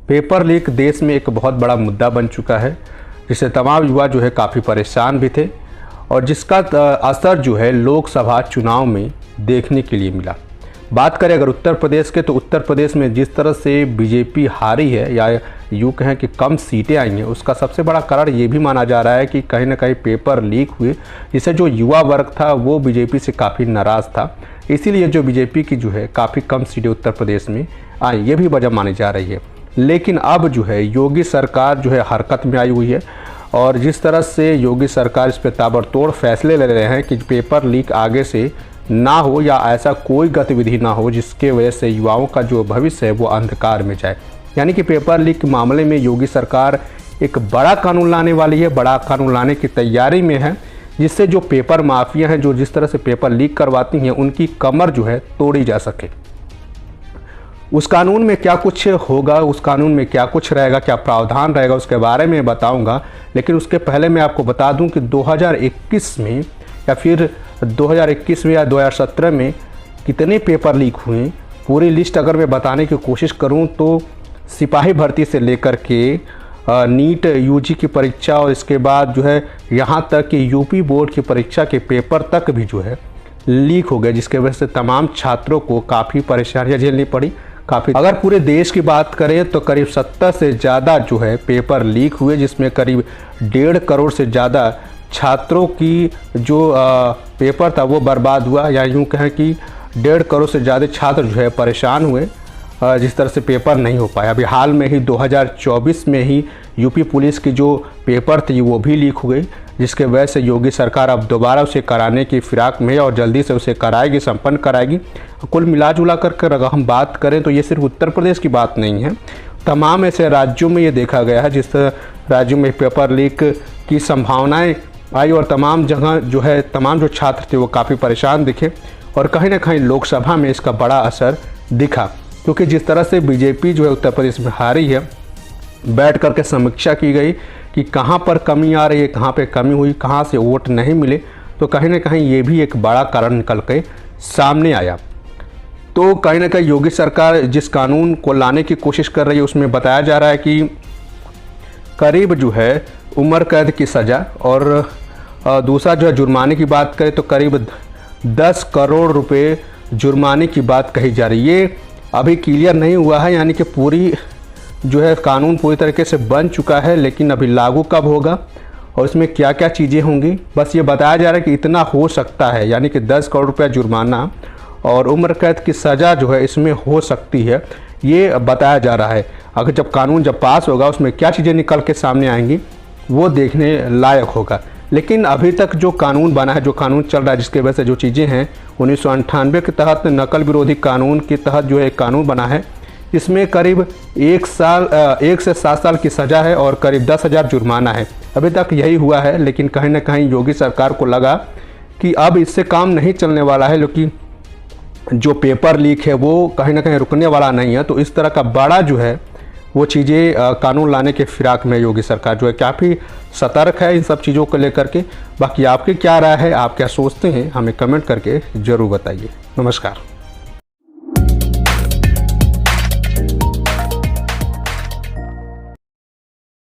Paper leak देश में एक बहुत बड़ा मुद्दा बन चुका है, जिससे तमाम युवा जो है काफ़ी परेशान भी थे और जिसका असर जो है लोकसभा चुनाव में देखने के लिए मिला। बात करें अगर उत्तर प्रदेश के, तो उत्तर प्रदेश में जिस तरह से बीजेपी हारी है या यूँ कहें कि कम सीटें आई हैं, उसका सबसे बड़ा कारण ये भी माना जा रहा है कि कहीं ना कहीं पेपर लीक हुए, जिससे जो युवा वर्ग था वो बीजेपी से काफ़ी नाराज़ था। इसीलिए जो बीजेपी की जो है काफ़ी कम सीटें उत्तर प्रदेश में आई, ये भी वजह मानी जा रही है। लेकिन अब जो है योगी सरकार जो है हरकत में आई हुई है और जिस तरह से योगी सरकार इस पर ताबड़तोड़ फैसले ले रहे हैं कि पेपर लीक आगे से ना हो या ऐसा कोई गतिविधि ना हो जिसके वजह से युवाओं का जो भविष्य है वो अंधकार में जाए। यानी कि पेपर लीक के मामले में योगी सरकार एक बड़ा कानून लाने वाली है, बड़ा कानून लाने की तैयारी में है, जिससे जो पेपर माफिया हैं जो जिस तरह से पेपर लीक करवाती हैं उनकी कमर जो है तोड़ी जा सके। उस कानून में क्या कुछ होगा, उस कानून में क्या कुछ रहेगा, क्या प्रावधान रहेगा, उसके बारे में बताऊंगा। लेकिन उसके पहले मैं आपको बता दूं कि 2021 में या फिर 2021 में या 2017 में कितने पेपर लीक हुए, पूरी लिस्ट अगर मैं बताने की कोशिश करूं तो सिपाही भर्ती से लेकर के नीट यूजी की परीक्षा और इसके बाद जो है यहाँ तक कि यूपी बोर्ड की परीक्षा के पेपर तक भी जो है लीक हो गए, जिसके वजह से तमाम छात्रों को काफ़ी परेशानियाँ झेलनी पड़ी। अगर पूरे देश की बात करें तो करीब 70 से ज़्यादा जो है पेपर लीक हुए, जिसमें करीब 1.5 करोड़ से ज़्यादा छात्रों की जो पेपर था वो बर्बाद हुआ, या यूँ कहें कि 1.5 करोड़ से ज़्यादा छात्र जो है परेशान हुए जिस तरह से पेपर नहीं हो पाया। अभी हाल में ही 2024 में ही यूपी पुलिस की जो पेपर थी वो भी लीक हो गई, जिसके वजह से योगी सरकार अब दोबारा उसे कराने की फिराक में है और जल्दी से उसे कराएगी, संपन्न कराएगी। कुल मिला जुला कर अगर हम बात करें तो ये सिर्फ उत्तर प्रदेश की बात नहीं है, तमाम ऐसे राज्यों में ये देखा गया है जिस राज्यों में पेपर लीक की संभावनाएं आई और तमाम जगह जो है तमाम जो छात्र थे वो काफ़ी परेशान दिखे और कहीं ना कहीं लोकसभा में इसका बड़ा असर दिखा, क्योंकि जिस तरह से बीजेपी जो है उत्तर प्रदेश में हारी है, बैठ करके समीक्षा की गई कि कहाँ पर कमी आ रही है, कहाँ पे कमी हुई, कहाँ से वोट नहीं मिले, तो कहीं ना कहीं ये भी एक बड़ा कारण निकल के सामने आया। तो कहीं ना कहीं योगी सरकार जिस कानून को लाने की कोशिश कर रही है उसमें बताया जा रहा है कि करीब जो है उम्र कैद की सज़ा और दूसरा जो है जुर्माने की बात करें तो करीब 10 करोड़ रुपए जुर्माने की बात कही जा रही है। ये अभी क्लियर नहीं हुआ है, यानी कि पूरी जो है कानून पूरी तरीके से बन चुका है, लेकिन अभी लागू कब होगा और इसमें क्या क्या चीज़ें होंगी, बस ये बताया जा रहा है कि इतना हो सकता है, यानी कि 10 करोड़ रुपया जुर्माना और उम्र कैद की सज़ा जो है इसमें हो सकती है, ये बताया जा रहा है। अगर जब कानून पास होगा उसमें क्या चीज़ें निकल के सामने आएंगी वो देखने लायक होगा। लेकिन अभी तक जो कानून बना है, जो कानून चल रहा है, जिसके वजह से जो चीज़ें हैं 1998 के तहत नकल विरोधी कानून के तहत जो है कानून बना है, इसमें करीब 1 से 7 साल की सज़ा है और करीब 10,000 जुर्माना है। अभी तक यही हुआ है, लेकिन कहीं ना कहीं योगी सरकार को लगा कि अब इससे काम नहीं चलने वाला है, क्योंकि जो पेपर लीक है वो कहीं ना कहीं रुकने वाला नहीं है। तो इस तरह का बड़ा जो है वो चीज़ें कानून लाने के फिराक में योगी सरकार जो है काफ़ी सतर्क है इन सब चीज़ों को लेकर के। बाकी आपकी क्या राय है, आप क्या सोचते हैं, हमें कमेंट करके ज़रूर बताइए। नमस्कार।